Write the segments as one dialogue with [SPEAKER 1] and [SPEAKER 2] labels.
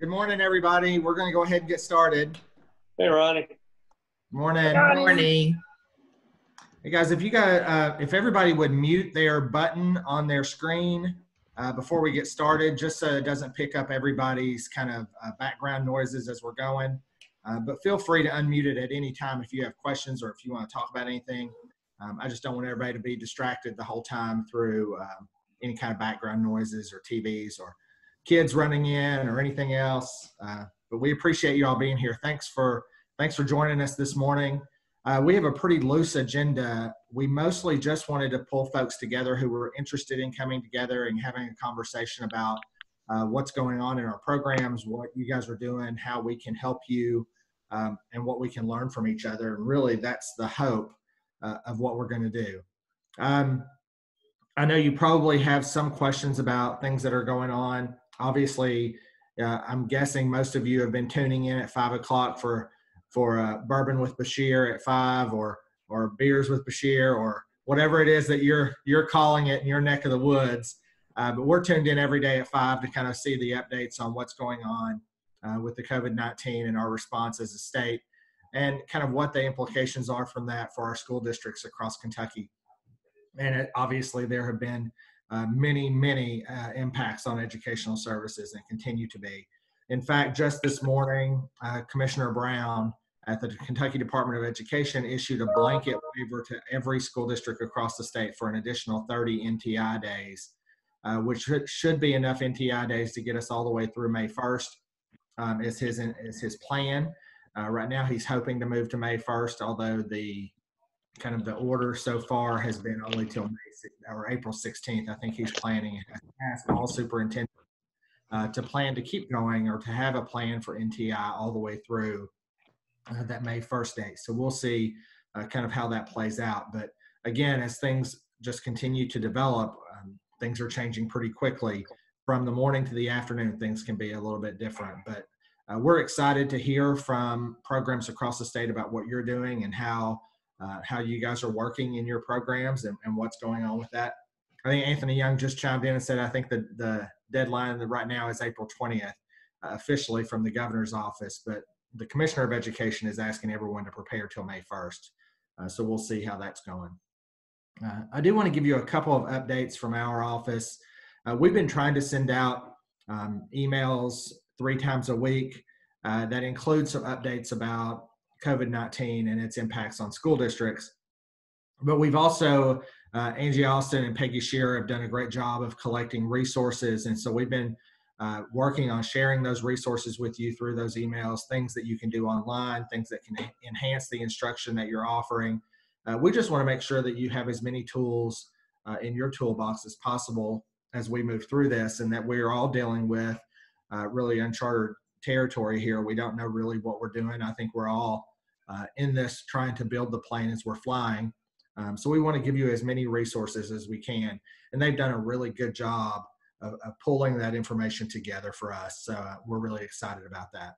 [SPEAKER 1] Good morning, everybody. We're going to go ahead and get started.
[SPEAKER 2] Hey, Ronnie.
[SPEAKER 1] Morning.
[SPEAKER 3] Morning.
[SPEAKER 1] Hey, guys, if everybody would mute their button on their screen before we get started, just so it doesn't pick up everybody's kind of background noises as we're going. But feel free to unmute it at any time if you have questions or if you want to talk about anything. I just don't want everybody to be distracted the whole time through any kind of background noises or TVs or kids running in or anything else. But we appreciate you all being here. Thanks for joining us this morning. We have a pretty loose agenda. We mostly just wanted to pull folks together who were interested in coming together and having a conversation about what's going on in our programs, what you guys are doing, how we can help you, and what we can learn from each other. And really, that's the hope of what we're going to do. I know you probably have some questions about things that are going on. Obviously, I'm guessing most of you have been tuning in at 5 o'clock for bourbon with Bashir at 5 or beers with Bashir or whatever it is that you're calling it in your neck of the woods. But we're tuned in every day at 5 to kind of see the updates on what's going on with the COVID-19 and our response as a state and kind of what the implications are from that for our school districts across Kentucky. And obviously there have been many impacts on educational services and continue to be. In fact, just this morning, Commissioner Brown at the Kentucky Department of Education issued a blanket waiver to every school district across the state for an additional 30 NTI days, which should be enough NTI days to get us all the way through May 1st is his plan. Right now, he's hoping to move to May 1st, although the order so far has been only till April 16th. I think he's planning to ask all superintendents to plan to keep going or to have a plan for NTI all the way through that May 1st date. So we'll see kind of how that plays out. But again, as things just continue to develop, things are changing pretty quickly. From the morning to the afternoon, things can be a little bit different. But we're excited to hear from programs across the state about what you're doing and how you guys are working in your programs and what's going on with that. I think Anthony Young just chimed in and said, I think the deadline right now is April 20th, officially from the governor's office, but the Commissioner of Education is asking everyone to prepare till May 1st. So we'll see how that's going. I do want to give you a couple of updates from our office. We've been trying to send out emails 3 times a week that include some updates about COVID-19 and its impacts on school districts. But we've also, Angie Austin and Peggy Shearer have done a great job of collecting resources. And so we've been working on sharing those resources with you through those emails, things that you can do online, things that can enhance the instruction that you're offering. We just want to make sure that you have as many tools in your toolbox as possible as we move through this, and that we're all dealing with really uncharted territory here. We don't know really what we're doing. I think we're all in this trying to build the plane as we're flying. So we want to give you as many resources as we can. And they've done a really good job of pulling that information together for us. So we're really excited about that.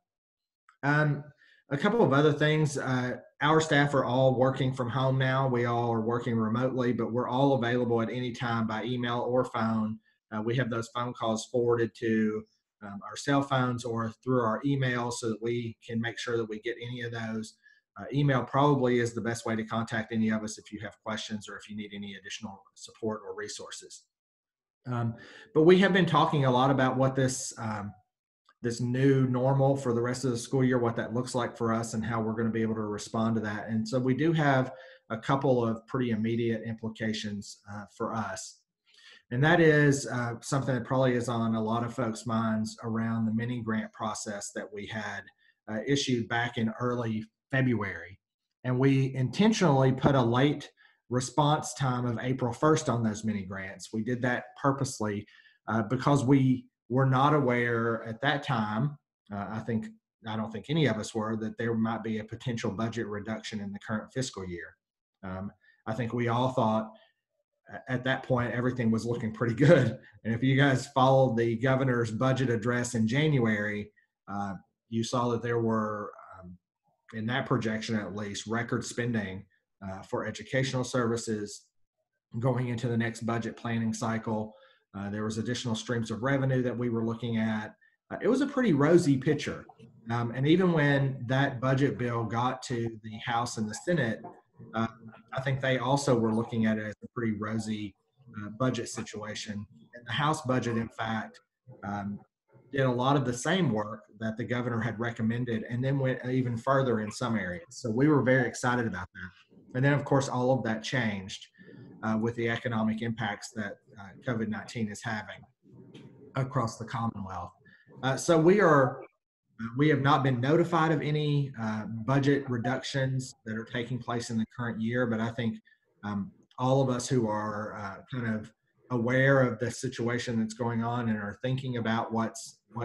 [SPEAKER 1] A couple of other things. Our staff are all working from home now. We all are working remotely, but we're all available at any time by email or phone. We have those phone calls forwarded to our cell phones or through our email so that we can make sure that we get any of those. Email probably is the best way to contact any of us if you have questions or if you need any additional support or resources. But we have been talking a lot about what this new normal for the rest of the school year, what that looks like for us and how we're going to be able to respond to that. And so we do have a couple of pretty immediate implications for us. And that is something that probably is on a lot of folks' minds around the mini grant process that we had issued back in early February. And we intentionally put a late response time of April 1st on those mini grants. We did that purposely because we were not aware at that time, I don't think any of us were, that there might be a potential budget reduction in the current fiscal year. I think we all thought at that point everything was looking pretty good. And if you guys followed the governor's budget address in January, you saw that there were, in that projection at least, record spending for educational services going into the next budget planning cycle. There was additional streams of revenue that we were looking at. it was a pretty rosy picture. And even when that budget bill got to the House and the Senate, um, I think they also were looking at it as a pretty rosy budget situation. And the House budget, in fact, um, did a lot of the same work that the governor had recommended and then went even further in some areas. So we were very excited about that. And then, of course, all of that changed with the economic impacts that COVID-19 is having across the Commonwealth. So we have not been notified of any budget reductions that are taking place in the current year, but I think all of us who are kind of aware of the situation that's going on and are thinking about what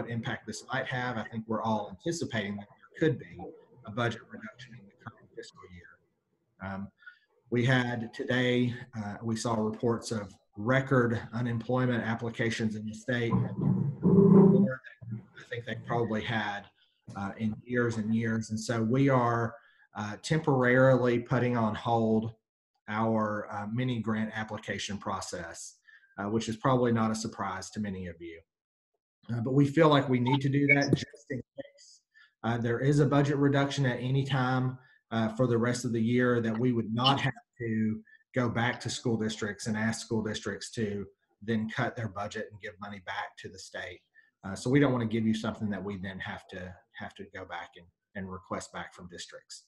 [SPEAKER 1] impact this might have, I think we're all anticipating that there could be a budget reduction in the current fiscal year. We had today, we saw reports of record unemployment applications in the state, more than I think they probably had in years and years. And so we are temporarily putting on hold our mini grant application process, which is probably not a surprise to many of you. But we feel like we need to do that just in case there is a budget reduction at any time for the rest of the year, that we would not have to go back to school districts and ask school districts to then cut their budget and give money back to the state. So we don't want to give you something that we then have to go back and request back from districts.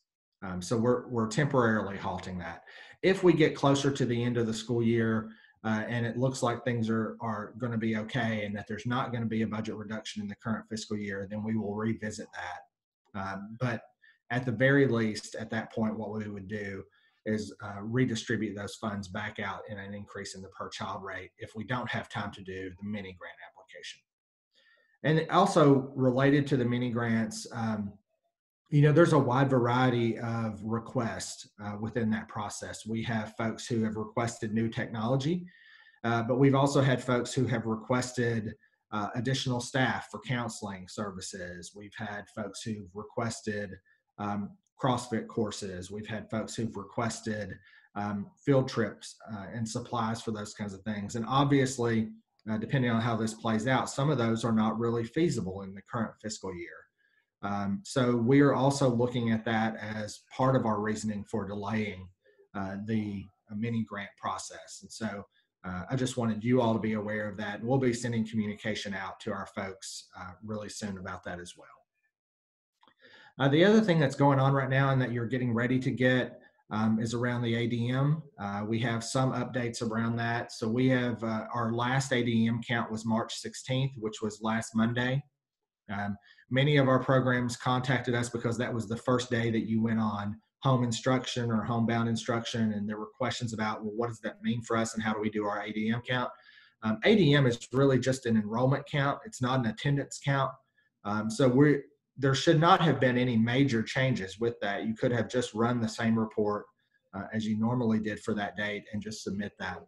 [SPEAKER 1] So we're temporarily halting that. If we get closer to the end of the school year and it looks like things are going to be okay and that there's not going to be a budget reduction in the current fiscal year, then we will revisit that. But at the very least, at that point, what we would do is redistribute those funds back out in an increase in the per child rate if we don't have time to do the mini grant application. And also related to the mini grants, there's a wide variety of requests within that process. We have folks who have requested new technology, but we've also had folks who have requested additional staff for counseling services. We've had folks who've requested CrossFit courses. We've had folks who've requested field trips and supplies for those kinds of things. And obviously, depending on how this plays out, some of those are not really feasible in the current fiscal year. So we are also looking at that as part of our reasoning for delaying the mini grant process. And so I just wanted you all to be aware of that. And we'll be sending communication out to our folks really soon about that as well. The other thing that's going on right now and that you're getting ready to get is around the ADM. We have some updates around that. So we have our last ADM count was March 16th, which was last Monday. Many of our programs contacted us because that was the first day that you went on home instruction or homebound instruction, and there were questions about, well, what does that mean for us and how do we do our ADM count? ADM is really just an enrollment count. It's not an attendance count. So there should not have been any major changes with that. You could have just run the same report as you normally did for that date and just submit that.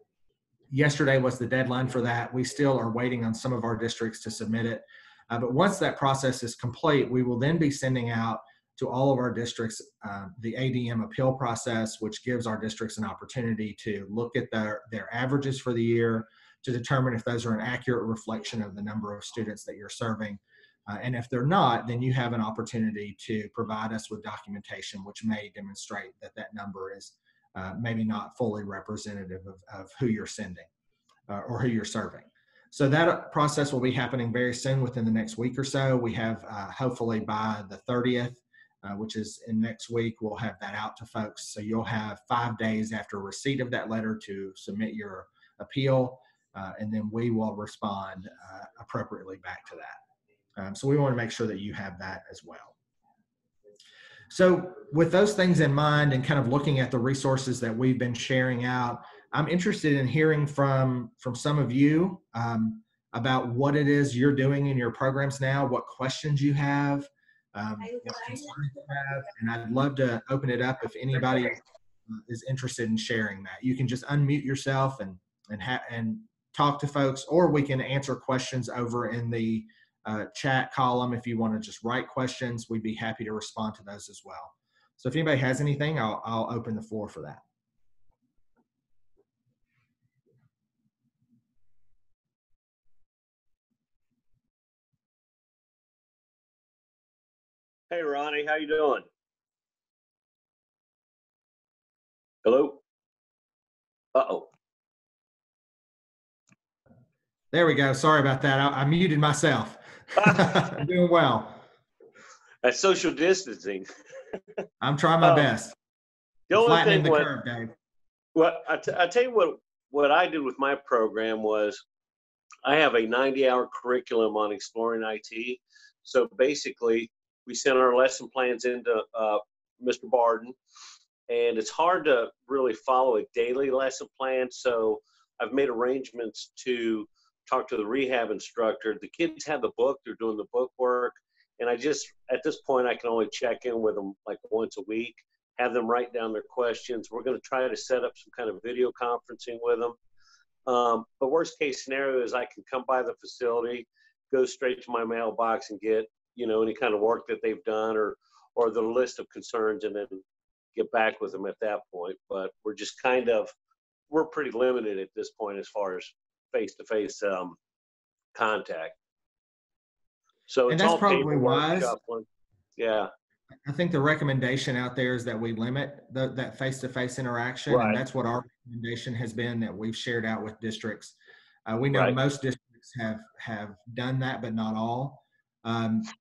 [SPEAKER 1] Yesterday was the deadline for that. We still are waiting on some of our districts to submit it. But once that process is complete, we will then be sending out to all of our districts the ADM appeal process, which gives our districts an opportunity to look at their averages for the year to determine if those are an accurate reflection of the number of students that you're serving. And if they're not, then you have an opportunity to provide us with documentation which may demonstrate that that number is maybe not fully representative of who you're sending or who you're serving. So that process will be happening very soon, within the next week or so. We have hopefully by the 30th, which is in next week, we'll have that out to folks. So you'll have 5 days after receipt of that letter to submit your appeal, and then we will respond appropriately back to that. So we want to make sure that you have that as well. So with those things in mind and kind of looking at the resources that we've been sharing out, I'm interested in hearing from some of you about what it is you're doing in your programs now, what questions you have, what concerns you have, and I'd love to open it up if anybody is interested in sharing that. You can just unmute yourself and talk to folks, or we can answer questions over in the chat column. If you want to just write questions, we'd be happy to respond to those as well. So if anybody has anything, I'll open the floor for that.
[SPEAKER 2] Hey Ronnie, how you doing? Hello? Uh-oh.
[SPEAKER 1] There we go. Sorry about that. I muted myself. I'm doing well.
[SPEAKER 2] That's social distancing.
[SPEAKER 1] I'm trying my
[SPEAKER 2] Um,
[SPEAKER 1] best.
[SPEAKER 2] the only
[SPEAKER 1] Flattening
[SPEAKER 2] thing
[SPEAKER 1] the
[SPEAKER 2] what
[SPEAKER 1] curve, Dave.
[SPEAKER 2] I tell you what I did with my program was I have a 90-hour curriculum on exploring IT. So basically, we send our lesson plans into Mr. Barden, and it's hard to really follow a daily lesson plan. So I've made arrangements to talk to the rehab instructor. The kids have the book, they're doing the book work. And I just, at this point, I can only check in with them like once a week, have them write down their questions. We're going to try to set up some kind of video conferencing with them. But worst case scenario is I can come by the facility, go straight to my mailbox and get, any kind of work that they've done or the list of concerns, and then get back with them at that point. But we're pretty limited at this point as far as face-to-face contact. So
[SPEAKER 1] And
[SPEAKER 2] it's
[SPEAKER 1] that's
[SPEAKER 2] all
[SPEAKER 1] probably
[SPEAKER 2] paperwork
[SPEAKER 1] wise.
[SPEAKER 2] shuffling. Yeah.
[SPEAKER 1] I think the recommendation out there is that we limit that face-to-face interaction, and
[SPEAKER 2] Right.
[SPEAKER 1] that's what our recommendation has been that we've shared out with districts. We know
[SPEAKER 2] Right.
[SPEAKER 1] most districts have done that, but not all.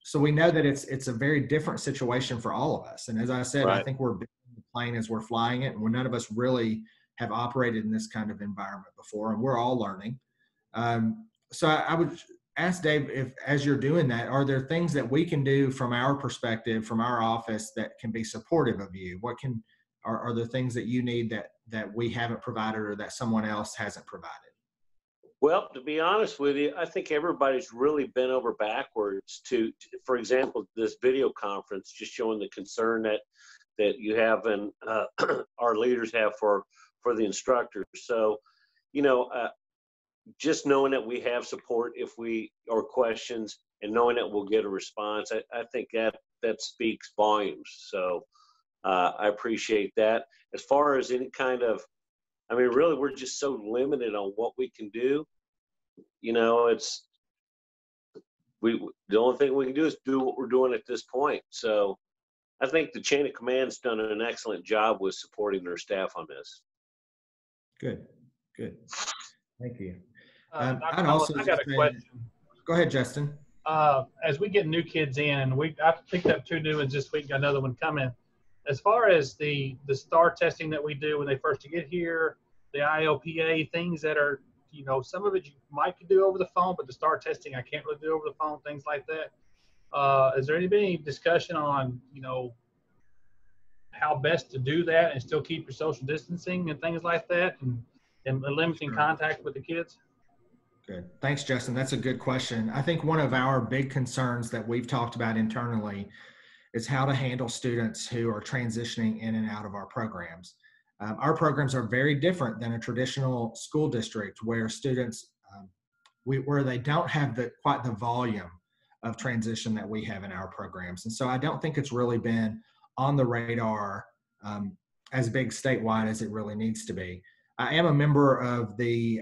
[SPEAKER 1] So we know that it's a very different situation for all of us. And as I said, I
[SPEAKER 2] Right.
[SPEAKER 1] think we're building the plane as we're flying it, and none of us really have operated in this kind of environment before, and we're all learning. So I would ask Dave, if as you're doing that, are there things that we can do from our perspective, from our office, that can be supportive of you? Are there things that you need that we haven't provided or that someone else hasn't provided?
[SPEAKER 2] Well, to be honest with you, I think everybody's really bent over backwards for example, this video conference, just showing the concern that you have and our leaders have for the instructors. So, you know, uh, just knowing that we have support if we or questions, and knowing that we'll get a response, I think that speaks volumes. So I appreciate that. As far as any kind of, I mean, really, we're just so limited on what we can do. It's we the only thing we can do is do what we're doing at this point. So I think the chain of command's done an excellent job with supporting their staff on this.
[SPEAKER 1] Good, good. Thank you.
[SPEAKER 3] Dr.
[SPEAKER 1] I'd
[SPEAKER 3] Hollis,
[SPEAKER 1] also
[SPEAKER 3] I
[SPEAKER 1] just
[SPEAKER 3] got a
[SPEAKER 1] say,
[SPEAKER 3] question.
[SPEAKER 1] go ahead, Justin.
[SPEAKER 3] As we get new kids in, and I've picked up 2 new ones this week, got another one coming. As far as the STAR testing that we do when they first get here, the IOPA, things that are, some of it you might could do over the phone, but the STAR testing I can't really do over the phone, things like that. Is there any discussion on, how best to do that and still keep your social distancing and things like that, and limiting
[SPEAKER 1] Sure.
[SPEAKER 3] contact with the kids?
[SPEAKER 1] Good. Thanks, Justin. That's a good question. I think one of our big concerns that we've talked about internally is how to handle students who are transitioning in and out of our programs. Our programs are very different than a traditional school district where students, where they don't have quite the volume of transition that we have in our programs. And so I don't think it's really been on the radar as big statewide as it really needs to be. I am a member of the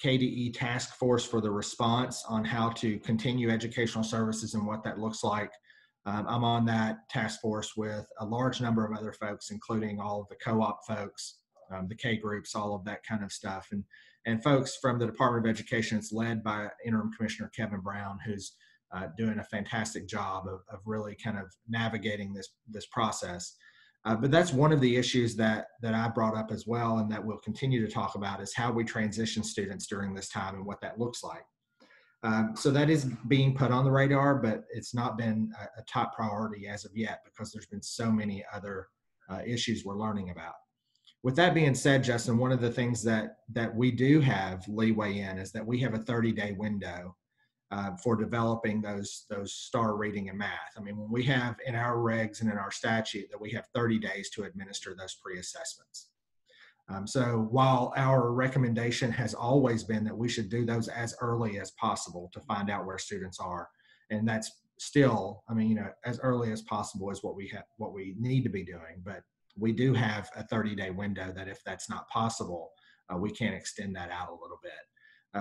[SPEAKER 1] KDE task force for the response on how to continue educational services and what that looks like. I'm on that task force with a large number of other folks, including all of the co-op folks, the K groups, all of that kind of stuff. And folks from the Department of Education. It's led by Interim Commissioner Kevin Brown, who's doing a fantastic job of really kind of navigating this process. But that's one of the issues that I brought up as well, and that we'll continue to talk about, is how we transition students during this time and what that looks like. So that is being put on the radar, but it's not been a top priority as of yet because there's been so many other issues we're learning about. With that being said, Justin, one of the things that we do have leeway in is that we have a 30-day window for developing those STAR reading and math. I mean, when we have in our regs and in our statute that we have 30 days to administer those pre-assessments. So while our recommendation has always been that we should do those as early as possible to find out where students are, and that's still, I mean, as early as possible is what we need to be doing, but we do have a 30-day window that if that's not possible, we can extend that out a little bit.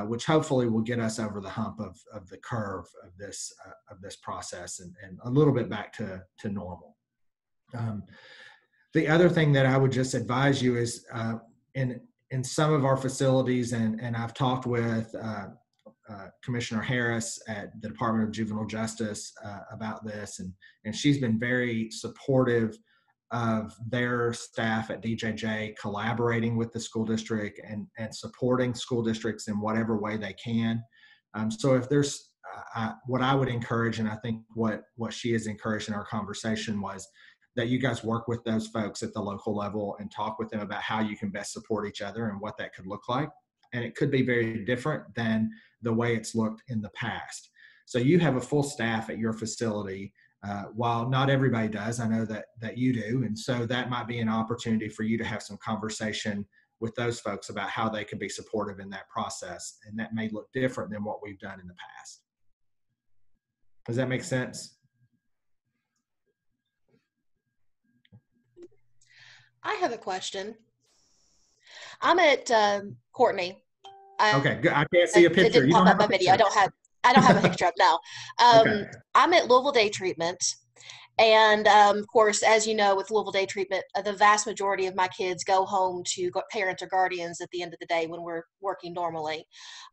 [SPEAKER 1] which hopefully will get us over the hump of the curve of this process and a little bit back to normal. The other thing that I would just advise you is in some of our facilities, and I've talked with Commissioner Harris at the Department of Juvenile Justice about this, and she's been very supportive of their staff at DJJ collaborating with the school district and supporting school districts in whatever way they can. So if there's what I would encourage, and I think what she has encouraged in our conversation was that you guys work with those folks at the local level and talk with them about how you can best support each other and what that could look like. And it could be very different than the way it's looked in the past. So you have a full staff at your facility. While not everybody does, I know that you do. And so that might be an opportunity for you to have some conversation with those folks about how they can be supportive in that process. And that may look different than what we've done in the past. Does that make sense?
[SPEAKER 4] I have a question. I'm at Courtney.
[SPEAKER 1] Okay, good. I can't see a picture.
[SPEAKER 4] It didn't
[SPEAKER 1] You
[SPEAKER 4] pop
[SPEAKER 1] don't
[SPEAKER 4] up
[SPEAKER 1] have
[SPEAKER 4] my
[SPEAKER 1] a
[SPEAKER 4] video.
[SPEAKER 1] picture.
[SPEAKER 4] I don't have a picture up now.
[SPEAKER 1] Okay.
[SPEAKER 4] I'm at Louisville Day Treatment. And of course, as you know, with Louisville Day Treatment, the vast majority of my kids go home to parents or guardians at the end of the day when we're working normally.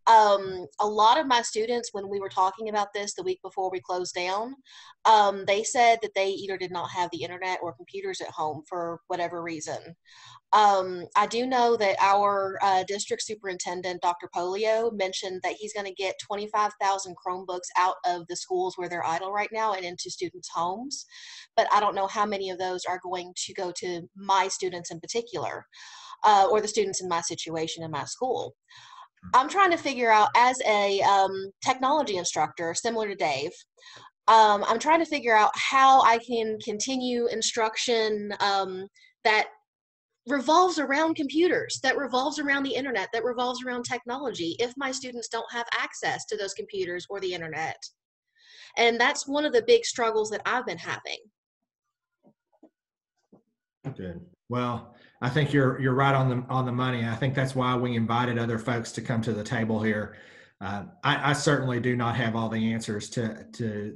[SPEAKER 4] A lot of my students, when we were talking about this the week before we closed down, they said that they either did not have the internet or computers at home for whatever reason. I do know that our district superintendent, Dr. Polio, mentioned that he's going to get 25,000 Chromebooks out of the schools where they're idle right now and into students' homes. But I don't know how many of those are going to go to my students in particular, or the students in my situation in my school. I'm trying to figure out, as a technology instructor, similar to Dave, I'm trying to figure out how I can continue instruction that revolves around computers, that revolves around the internet, that revolves around technology, if my students don't have access to those computers or the internet. And that's one of the big struggles that I've been having.
[SPEAKER 1] Good. Well, I think you're right on the money. I think that's why we invited other folks to come to the table here. I certainly do not have all the answers to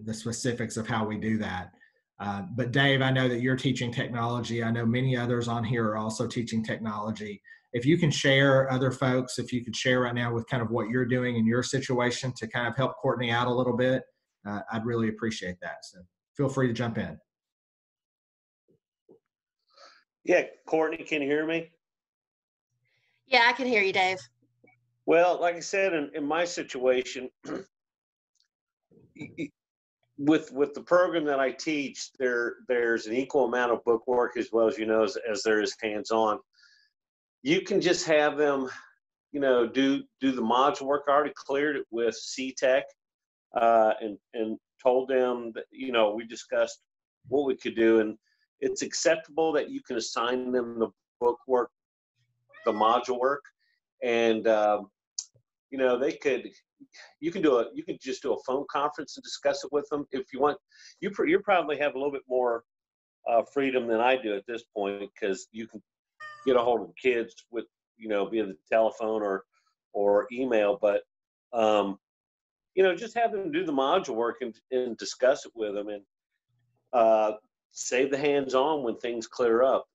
[SPEAKER 1] the specifics of how we do that. But Dave, I know that you're teaching technology. I know many others on here are also teaching technology. If you can share other folks, if you could share right now with kind of what you're doing in your situation to kind of help Courtney out a little bit, I'd really appreciate that. So feel free to jump in.
[SPEAKER 2] Yeah, Courtney, can you hear me?
[SPEAKER 4] Yeah, I can hear you, Dave.
[SPEAKER 2] Well, like I said, in my situation, with the program that I teach, there's an equal amount of book work as well as, as there is hands-on. You can just have them, do the module work. I already cleared it with CTEC and told them that, we discussed what we could do, and it's acceptable that you can assign them the book work, the module work, and they could. You can just do a phone conference and discuss it with them if you want. You probably have a little bit more freedom than I do at this point, because you can get a hold of the kids with via the telephone or email. But just have them do the module work and discuss it with them, and save the hands-on when things clear up.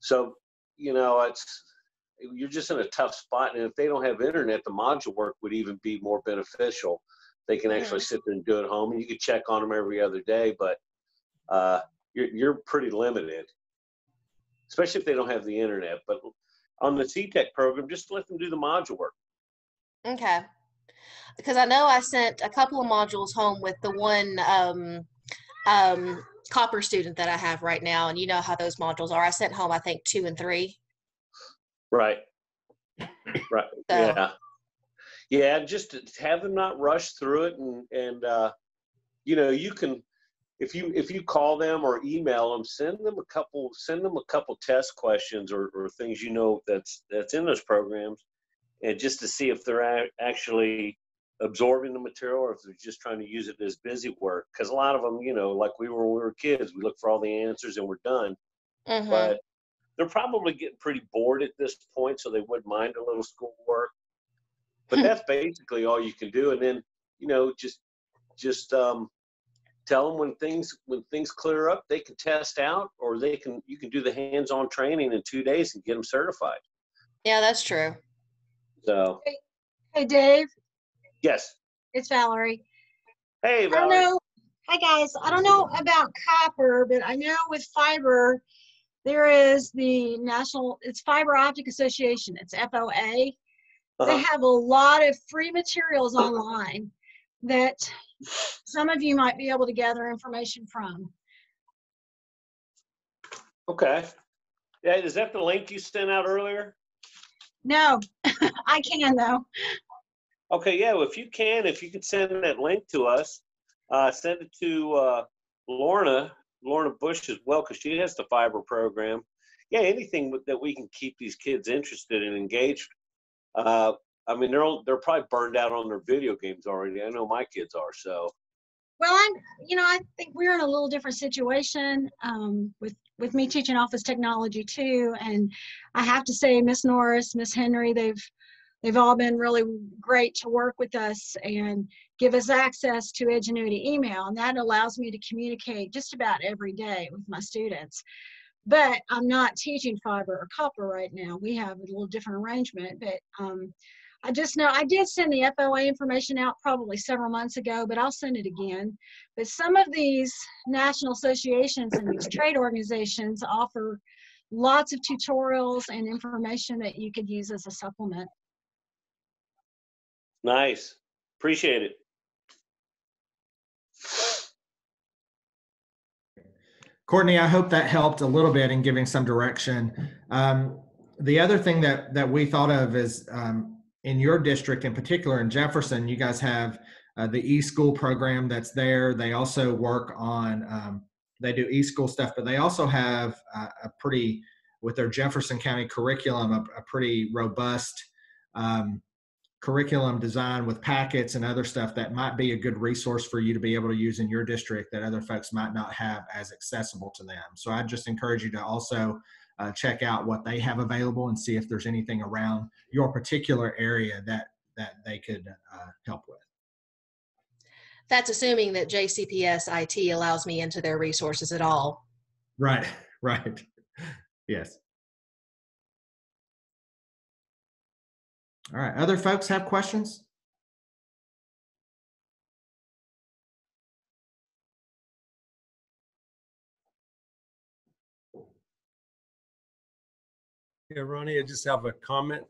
[SPEAKER 2] So you're just in a tough spot, and if they don't have internet, the module work would even be more beneficial. They can actually sit there and do it at home, and you can check on them every other day, but you're pretty limited, especially if they don't have the internet. But on the CTEC program, just let them do the module work.
[SPEAKER 4] Okay. Because I know I sent a couple of modules home with the one copper student that I have right now, and you know how those modules are. I sent home, I think, 2 and 3.
[SPEAKER 2] Right.
[SPEAKER 4] So.
[SPEAKER 2] Yeah. Just have them not rush through it, and you can, if you call them or email them, send them a couple test questions or things that's in those programs, and just to see if they're actually absorbing the material or if they're just trying to use it as busy work. Because a lot of them, like we were when we were kids, we look for all the answers and we're done.
[SPEAKER 4] Mm-hmm.
[SPEAKER 2] But they're probably getting pretty bored at this point, so they wouldn't mind a little schoolwork. But that's basically all you can do. And then, just tell them when things clear up, they can test out, or you can do the hands-on training in 2 days and get them certified.
[SPEAKER 4] Yeah, that's true.
[SPEAKER 2] So,
[SPEAKER 5] Hey, Dave,
[SPEAKER 2] yes.
[SPEAKER 5] it's Valerie.
[SPEAKER 2] Hey,
[SPEAKER 5] I don't
[SPEAKER 2] Valerie.
[SPEAKER 5] know. Hi, guys. I don't know about copper, but I know with fiber, there is it's Fiber Optic Association. It's FOA. They have a lot of free materials online that some of you might be able to gather information from.
[SPEAKER 2] Okay. Yeah, is that the link you sent out earlier?
[SPEAKER 5] No, I can though.
[SPEAKER 2] Okay, yeah, well, if you could send that link to us, send it to Lorna Bush as well, because she has the fiber program. Yeah, anything that we can keep these kids interested and engaged. I mean, they're probably burned out on their video games already. I know my kids are. So.
[SPEAKER 5] Well, I think we're in a little different situation with me teaching office technology too, and I have to say, Miss Norris, Miss Henry, they've all been really great to work with us and give us access to Edgenuity email, and that allows me to communicate just about every day with my students. But I'm not teaching fiber or copper right now. We have a little different arrangement, but I just know I did send the FOA information out probably several months ago, but I'll send it again. But some of these national associations and these trade organizations offer lots of tutorials and information that you could use as a supplement.
[SPEAKER 2] Nice. Appreciate it.
[SPEAKER 1] Courtney, I hope that helped a little bit in giving some direction. The other thing that we thought of is in your district, in particular in Jefferson, you guys have the eSchool program that's there. They also work on, they do eSchool stuff, but they also have with their Jefferson County curriculum, a pretty robust curriculum design with packets and other stuff that might be a good resource for you to be able to use in your district that other folks might not have as accessible to them. So I just encourage you to also check out what they have available and see if there's anything around your particular area that they could help with.
[SPEAKER 4] That's assuming that JCPS IT allows me into their resources at all.
[SPEAKER 1] Right, right. Yes. All right, other folks have questions?
[SPEAKER 6] Yeah, Ronnie, I just have a comment.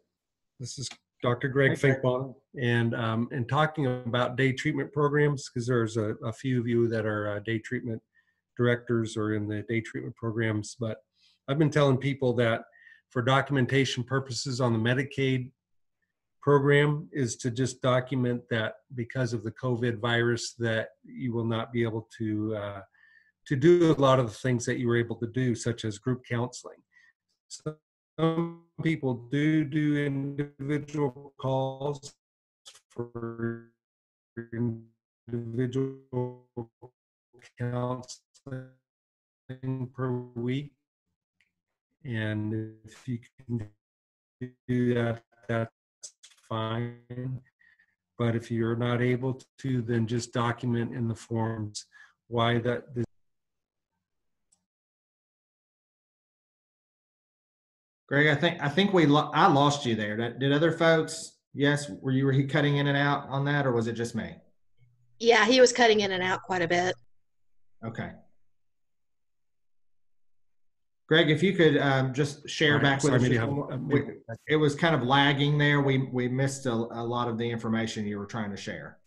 [SPEAKER 6] This is Dr. Greg Finkbon, and in talking about day treatment programs, because there's a few of you that are day treatment directors or in the day treatment programs, but I've been telling people that for documentation purposes on the Medicaid program is to just document that because of the COVID virus that you will not be able to do a lot of the things that you were able to do, such as group counseling. Some people do individual calls for individual counseling per week. And if you can do that, that's fine. But if you're not able to, then just document in the forms why that.
[SPEAKER 1] Greg, I think I lost you there. Did other folks? Yes, were you cutting in and out on that, or was it just me?
[SPEAKER 4] Yeah, he was cutting in and out quite a bit.
[SPEAKER 1] Okay. Greg, if you could just share back with us. It was kind of lagging there. We missed a lot of the information you were trying to share.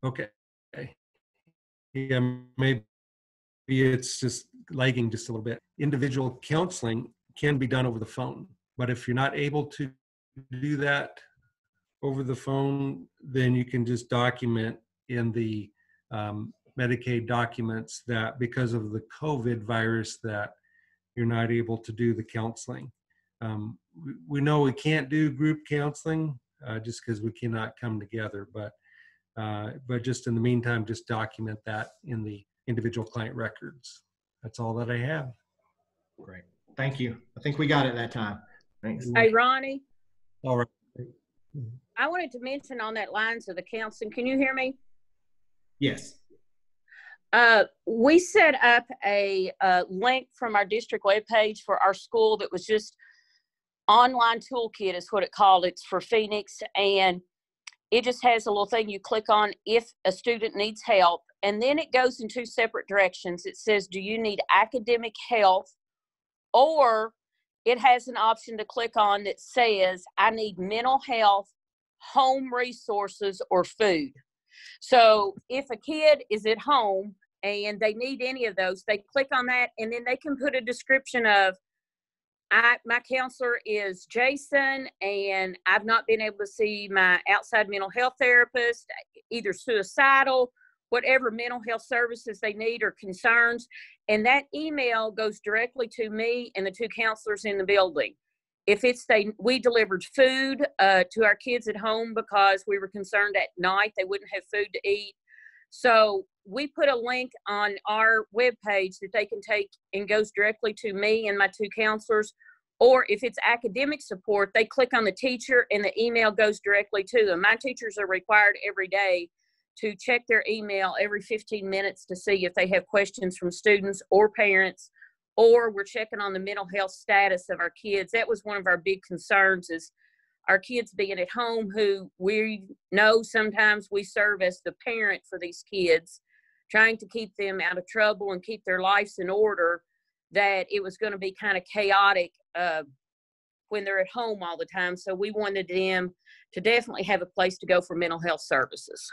[SPEAKER 6] Okay. Yeah, maybe it's just lagging just a little bit. Individual counseling can be done over the phone, but if you're not able to do that over the phone, then you can just document in the Medicaid documents that because of the COVID virus that you're not able to do the counseling. We know we can't do group counseling just because we cannot come together, but just in the meantime, just document that in the individual client records. That's all that I have.
[SPEAKER 1] Great. Thank you. I think we got it that time. Thanks.
[SPEAKER 7] Hey, Ronnie,
[SPEAKER 6] All right.
[SPEAKER 7] I wanted to mention on that lines of the counseling. Can you hear me?
[SPEAKER 1] Yes.
[SPEAKER 7] We set up a link from our district webpage for our school that was just online toolkit is what it called. It's for Phoenix, and it just has a little thing you click on if a student needs help, and then it goes in two separate directions. It says, do you need academic help? Or it has an option to click on that says, I need mental health, home resources, or food. So if a kid is at home and they need any of those, they click on that, and then they can put a description of, my counselor is Jason, and I've not been able to see my outside mental health therapist, either suicidal, whatever mental health services they need or concerns. And that email goes directly to me and the two counselors in the building. If it's we delivered food to our kids at home because we were concerned at night they wouldn't have food to eat. So we put a link on our webpage that they can take and goes directly to me and my two counselors. Or if it's academic support, they click on the teacher and the email goes directly to them. My teachers are required every day to check their email every 15 minutes to see if they have questions from students or parents, or we're checking on the mental health status of our kids. That was one of our big concerns, is our kids being at home, who we know sometimes we serve as the parent for these kids, trying to keep them out of trouble and keep their lives in order, that it was going to be kind of chaotic when they're at home all the time. So we wanted them to definitely have a place to go for mental health services.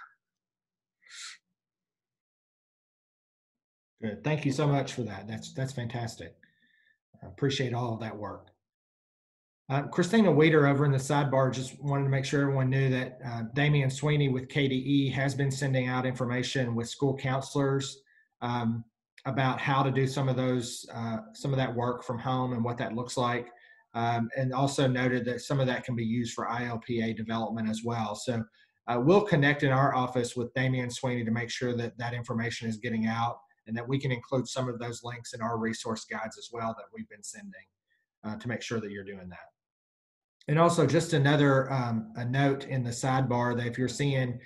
[SPEAKER 1] Good. Thank you so much for that. That's fantastic. I appreciate all of that work. Christina Weeder over in the sidebar just wanted to make sure everyone knew that Damian Sweeney with KDE has been sending out information with school counselors about how to do some of that work from home and what that looks like. And also noted that some of that can be used for ILPA development as well. So we'll connect in our office with Damian Sweeney to make sure that that information is getting out, and that we can include some of those links in our resource guides as well that we've been sending to make sure that you're doing that. And also just another a note in the sidebar that if you're seeing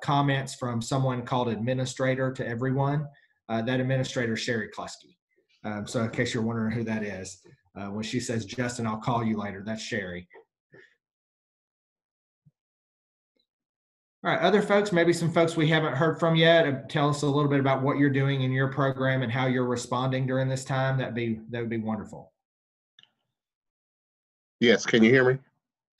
[SPEAKER 1] comments from someone called administrator to everyone, that administrator is Sherry Klusky. So in case you're wondering who that is, when she says, Justin, I'll call you later, that's Sherry. All right, other folks, maybe some folks we haven't heard from yet, tell us a little bit about what you're doing in your program and how you're responding during this time. That would be wonderful.
[SPEAKER 8] Yes, can you hear me?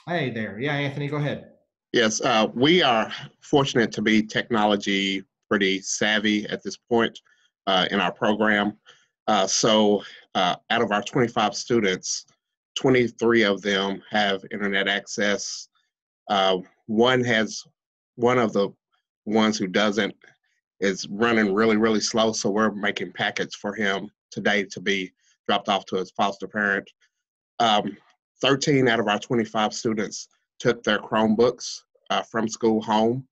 [SPEAKER 1] Hey there. Yeah, Anthony, go ahead.
[SPEAKER 8] Yes, we are fortunate to be technology pretty savvy at this point in our program. So out of our 25 students, 23 of them have internet access. One of the ones who doesn't is running really, really slow. So we're making packets for him today to be dropped off to his foster parent. 13 out of our 25 students took their Chromebooks from school home.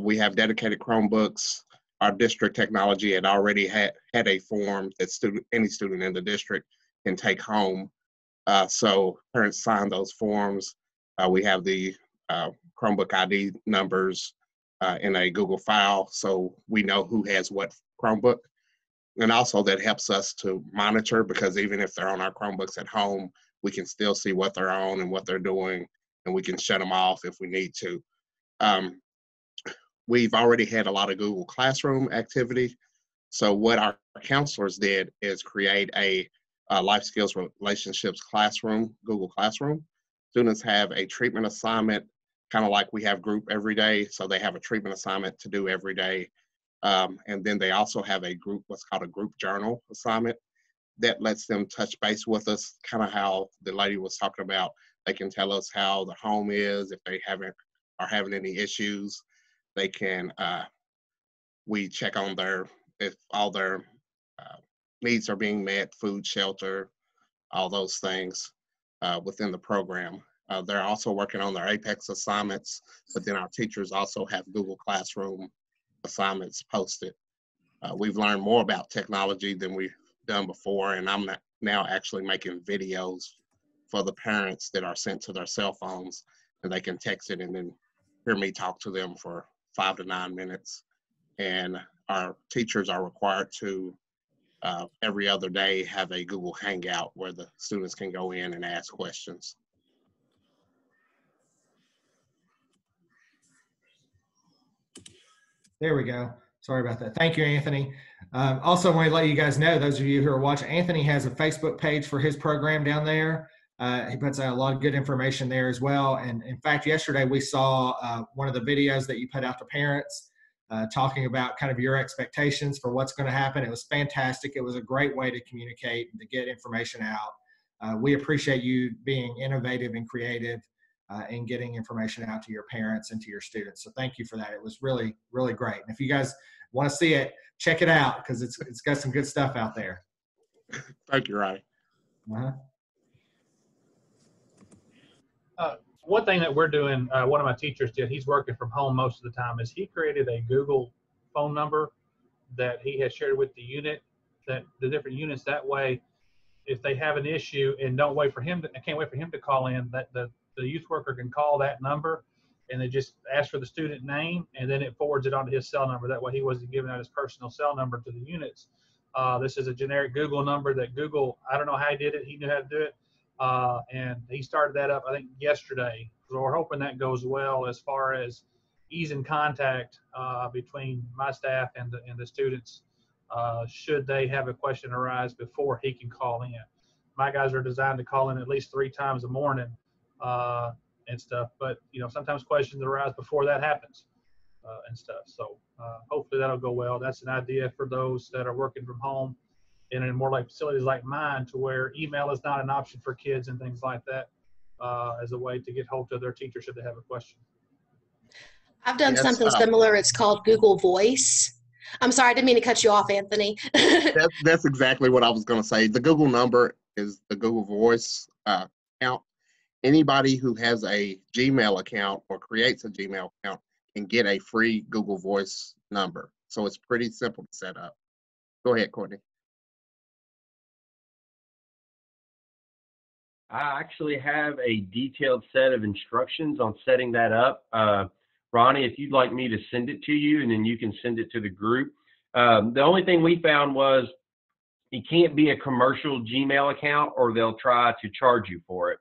[SPEAKER 8] We have dedicated Chromebooks. Our district technology had already had a form that any student in the district can take home. So parents sign those forms. We have the Chromebook ID numbers in a Google file, so we know who has what Chromebook. And also that helps us to monitor, because even if they're on our Chromebooks at home, we can still see what they're on and what they're doing, and we can shut them off if we need to. We've already had a lot of Google Classroom activity. So what our counselors did is create a life skills relationships classroom, Google Classroom. Students have a treatment assignment, kind of like we have group every day. So they have a treatment assignment to do every day. And then they also have a group, what's called a group journal assignment, that lets them touch base with us, kind of how the lady was talking about. They can tell us how the home is, if they are having any issues. They can, we check on if all their needs are being met, food, shelter, all those things within the program. They're also working on their Apex assignments, but then our teachers also have Google Classroom assignments posted. We've learned more about technology than we've done before, and I'm now actually making videos for the parents that are sent to their cell phones, and they can text it and then hear me talk to them for 5 to 9 minutes. And our teachers are required to every other day have a Google Hangout where the students can go in and ask questions.
[SPEAKER 1] There we go. Sorry about that. Thank you, Anthony. Also, want to let you guys know, those of you who are watching, Anthony has a Facebook page for his program down there. He puts out a lot of good information there as well. And in fact, yesterday we saw one of the videos that you put out to parents talking about kind of your expectations for what's going to happen. It was fantastic. It was a great way to communicate and to get information out. We appreciate you being innovative and creative and getting information out to your parents and to your students. So thank you for that. It was really, really great. And if you guys want to see it, check it out because it's got some good stuff out there.
[SPEAKER 8] Thank you, Ronnie.
[SPEAKER 3] One thing that we're doing, one of my teachers did, he's working from home most of the time, is he created a Google phone number that he has shared with the unit, that the different units. That way, if they have an issue and don't wait for him, I can't wait for him to call in, that the youth worker can call that number and they just ask for the student name, and then it forwards it onto his cell number. That way he wasn't giving out his personal cell number to the units. This is a generic Google number that Google, I don't know how he did it. He knew how to do it. And he started that up, I think, yesterday. So we're hoping that goes well as far as easing contact between my staff and the students should they have a question arise before he can call in. My guys are designed to call in at least 3 times a morning and stuff, but sometimes questions arise before that happens and stuff. So hopefully that'll go well. That's an idea for those that are working from home and in more like facilities like mine, to where email is not an option for kids and things like that, as a way to get hold of their teacher should they have a question.
[SPEAKER 4] I've done something similar. It's called Google Voice. I'm sorry, I didn't mean to cut you off, Anthony.
[SPEAKER 8] That's exactly what I was going to say. The Google number is the Google Voice account. Anybody who has a Gmail account or creates a Gmail account can get a free Google Voice number. So it's pretty simple to set up. Go ahead, Courtney.
[SPEAKER 9] I actually have a detailed set of instructions on setting that up. Ronnie, if you'd like me to send it to you, and then you can send it to the group. The only thing we found was it can't be a commercial Gmail account or they'll try to charge you for it.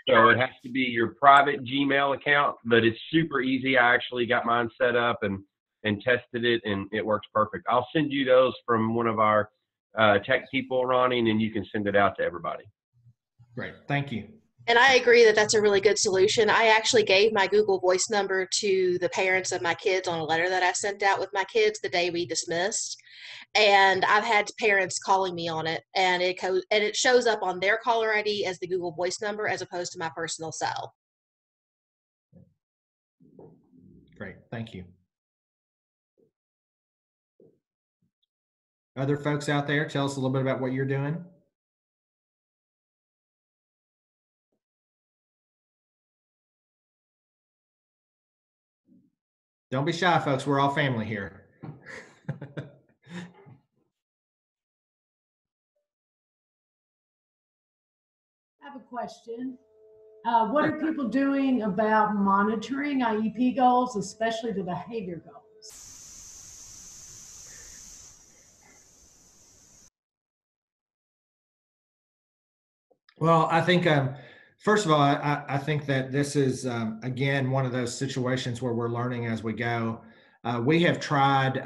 [SPEAKER 9] So it has to be your private Gmail account, but it's super easy. I actually got mine set up and tested it, and it works perfect. I'll send you those from one of our tech people, Ronnie, and then you can send it out to everybody.
[SPEAKER 1] Great. Thank you.
[SPEAKER 4] And I agree that that's a really good solution. I actually gave my Google Voice number to the parents of my kids on a letter that I sent out with my kids the day we dismissed. And I've had parents calling me on it, and it shows up on their caller ID as the Google Voice number as opposed to my personal cell.
[SPEAKER 1] Great. Thank you. Other folks out there, tell us a little bit about what you're doing. Don't be shy, folks. We're all family here.
[SPEAKER 10] I have a question. What are people doing about monitoring IEP goals, especially the behavior goals?
[SPEAKER 1] Well, I think, first of all, I think that this is, again, one of those situations where we're learning as we go. We have tried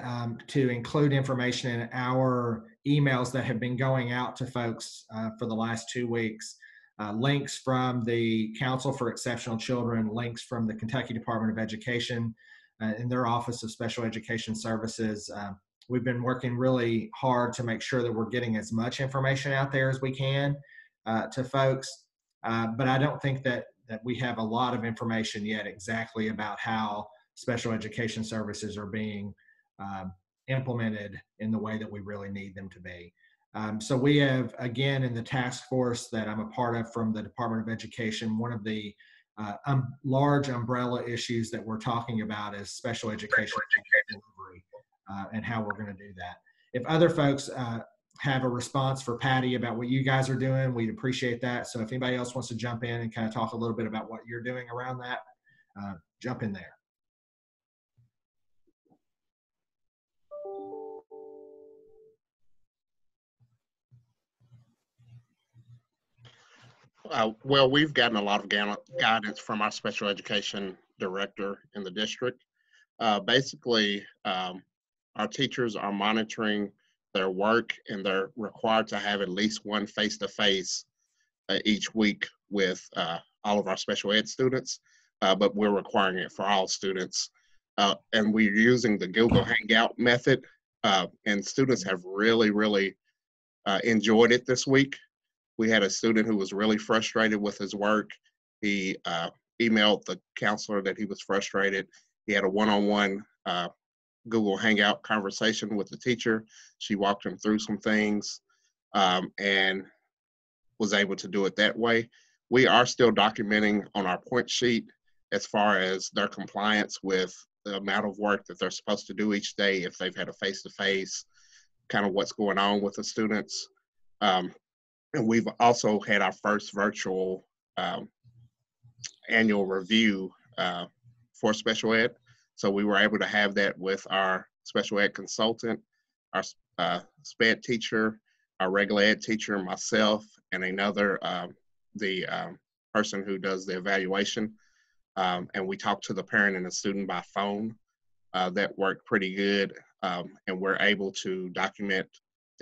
[SPEAKER 1] to include information in our emails that have been going out to folks for the last 2 weeks. Links from the Council for Exceptional Children, links from the Kentucky Department of Education in their Office of Special Education Services. We've been working really hard to make sure that we're getting as much information out there as we can to folks. But I don't think that we have a lot of information yet exactly about how special education services are being implemented in the way that we really need them to be. So we have, again, in the task force that I'm a part of from the Department of Education, one of the large umbrella issues that we're talking about is special education delivery and how we're going to do that. If other folks have a response for Patty about what you guys are doing, we'd appreciate that. So if anybody else wants to jump in and kind of talk a little bit about what you're doing around that, jump in there.
[SPEAKER 8] Well, we've gotten a lot of guidance from our special education director in the district. Basically, our teachers are monitoring their work, and they're required to have at least one face-to-face each week with all of our special ed students, but we're requiring it for all students. And we're using the Google Hangout method, and students have really enjoyed it this week. We had a student who was really frustrated with his work. He emailed the counselor that he was frustrated. He had a one-on-one Google Hangout conversation with the teacher. She walked him through some things and was able to do it that way. We are still documenting on our point sheet as far as their compliance with the amount of work that they're supposed to do each day, if they've had a face-to-face, kind of what's going on with the students. And we've also had our first virtual annual review for special ed. So we were able to have that with our special ed consultant, our SPED teacher, our regular ed teacher, myself, and another, the person who does the evaluation. And we talked to the parent and the student by phone. That worked pretty good. And we're able to document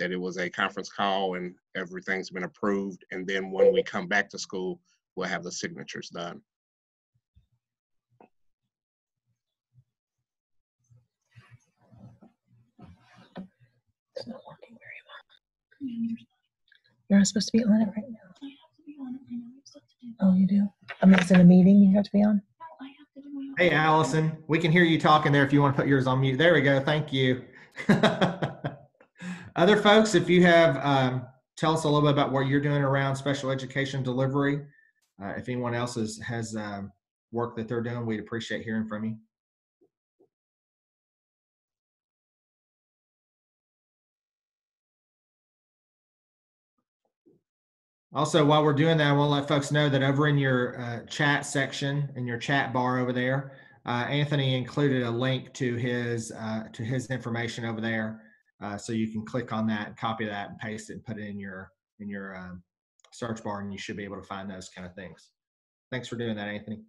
[SPEAKER 8] that it was a conference call and everything's been approved. And then when we come back to school, we'll have the signatures done.
[SPEAKER 11] It's not working very well. You're not supposed to be on it right now. I have to be on it. I know what to do. Oh, you do? I mean, it's in a meeting you have to be on? No, I have to do my own.
[SPEAKER 1] Hey, Allison, we can hear you talking there if you want to put yours on mute. There we go. Thank you. Other folks, if you have, tell us a little bit about what you're doing around special education delivery. If anyone else has work that they're doing, we'd appreciate hearing from you. Also, while we're doing that, I want to let folks know that over in your chat section, in your chat bar over there, Anthony included a link to his information over there. So you can click on that and copy that and paste it and put it in your search bar, and you should be able to find those kind of things. Thanks for doing that, Anthony.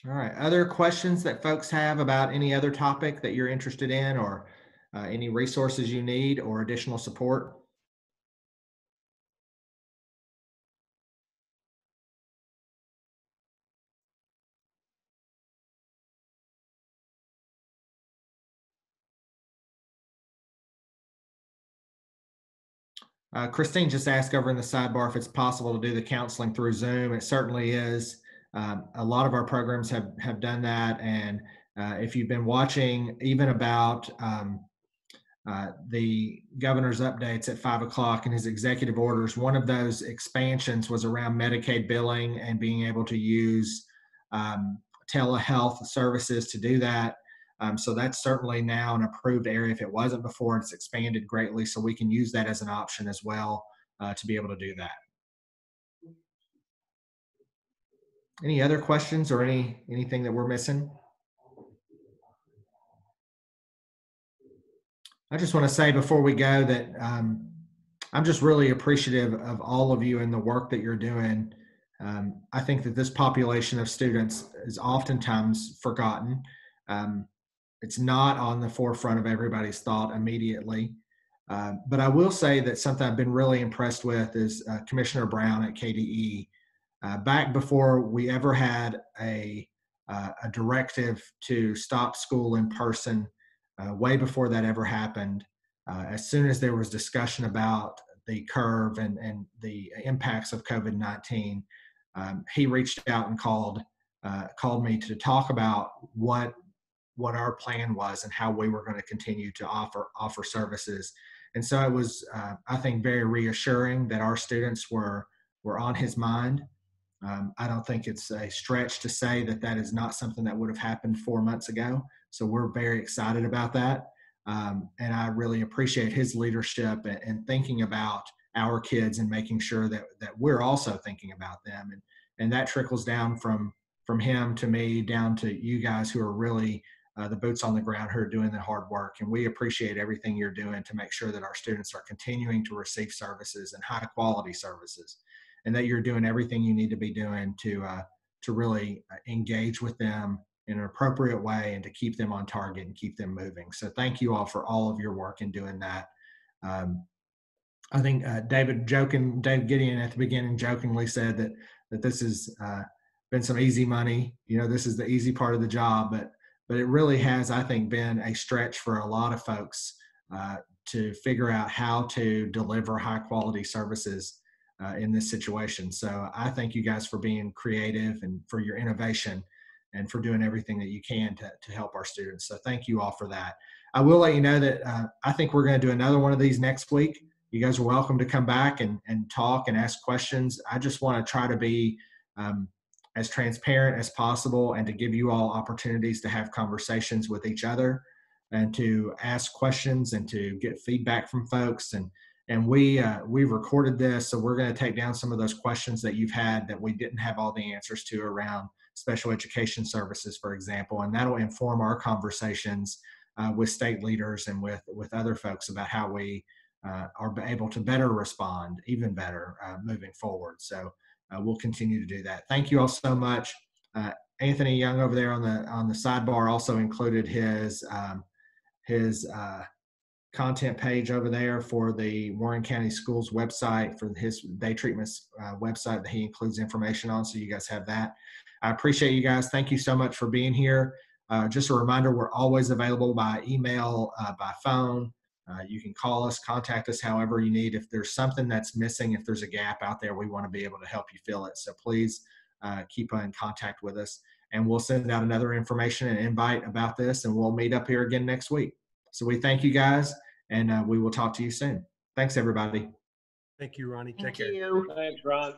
[SPEAKER 1] All right, other questions that folks have about any other topic that you're interested in, or any resources you need or additional support? Christine just asked over in the sidebar if it's possible to do the counseling through Zoom. It certainly is. A lot of our programs have done that. And if you've been watching even about the governor's updates at 5 o'clock and his executive orders, one of those expansions was around Medicaid billing and being able to use telehealth services to do that. So that's certainly now an approved area. If it wasn't before, it's expanded greatly. So we can use that as an option as well to be able to do that. Any other questions or anything that we're missing? I just want to say before we go that I'm just really appreciative of all of you and the work that you're doing. I think that this population of students is oftentimes forgotten. It's not on the forefront of everybody's thought immediately. But I will say that something I've been really impressed with is Commissioner Brown at KDE. Back before we ever had a directive to stop school in person, way before that ever happened, as soon as there was discussion about the curve and the impacts of COVID-19, he reached out and called me to talk about what our plan was and how we were going to continue to offer services. And so it was, I think, very reassuring that our students were on his mind. I don't think it's a stretch to say that that is not something that would have happened 4 months ago. So we're very excited about that. And I really appreciate his leadership and thinking about our kids and making sure that we're also thinking about them. And that trickles down from him to me down to you guys who are really the boots on the ground who are doing the hard work. And we appreciate everything you're doing to make sure that our students are continuing to receive services and high quality services, and that you're doing everything you need to be doing to really engage with them in an appropriate way and to keep them on target and keep them moving. So thank you all for all of your work in doing that. I think David Gideon at the beginning jokingly said that this has been some easy money. You know, this is the easy part of the job, but it really has, I think, been a stretch for a lot of folks to figure out how to deliver high quality services in this situation. So I thank you guys for being creative and for your innovation and for doing everything that you can to help our students. So thank you all for that. I will let you know that I think we're going to do another one of these next week. You guys are welcome to come back and talk and ask questions. I just want to try to be as transparent as possible and to give you all opportunities to have conversations with each other and to ask questions and to get feedback from folks. And we've recorded this, so we're going to take down some of those questions that you've had that we didn't have all the answers to around special education services, for example, and that'll inform our conversations with state leaders and with other folks about how we are able to better respond, even better, moving forward. So we'll continue to do that. Thank you all so much. Anthony Young over there on the sidebar also included his content page over there for the Warren County Schools website, for his day treatments website that he includes information on. So you guys have that. I appreciate you guys. Thank you so much for being here. Just a reminder, we're always available by email, by phone. You can call us, contact us however you need. If there's something that's missing, if there's a gap out there, we want to be able to help you fill it. So please keep in contact with us, and we'll send out another information and invite about this, and we'll meet up here again next week. So we thank you guys, and we will talk to you soon. Thanks, everybody.
[SPEAKER 6] Thank you, Ronnie.
[SPEAKER 4] Thank
[SPEAKER 6] Take care.
[SPEAKER 4] you.
[SPEAKER 2] Thanks, Ron.